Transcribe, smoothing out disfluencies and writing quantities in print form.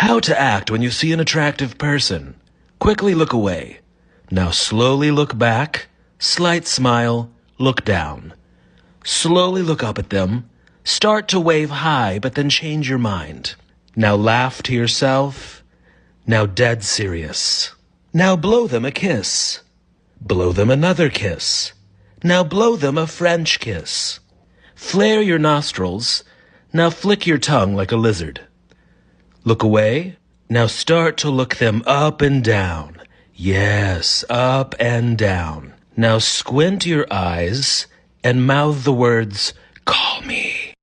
How to act when you see an attractive person. Quickly look away. Now slowly look back. Slight smile. Look down. Slowly look up at them. Start to wave hi, but then change your mind. Now laugh to yourself. Now dead serious. Now blow them a kiss. Blow them another kiss. Now blow them a French kiss. Flare your nostrils. Now flick your tongue like a lizard. Look away. Now start to look them up and down. Yes, up and down. Now squint your eyes and mouth the words, "Call me."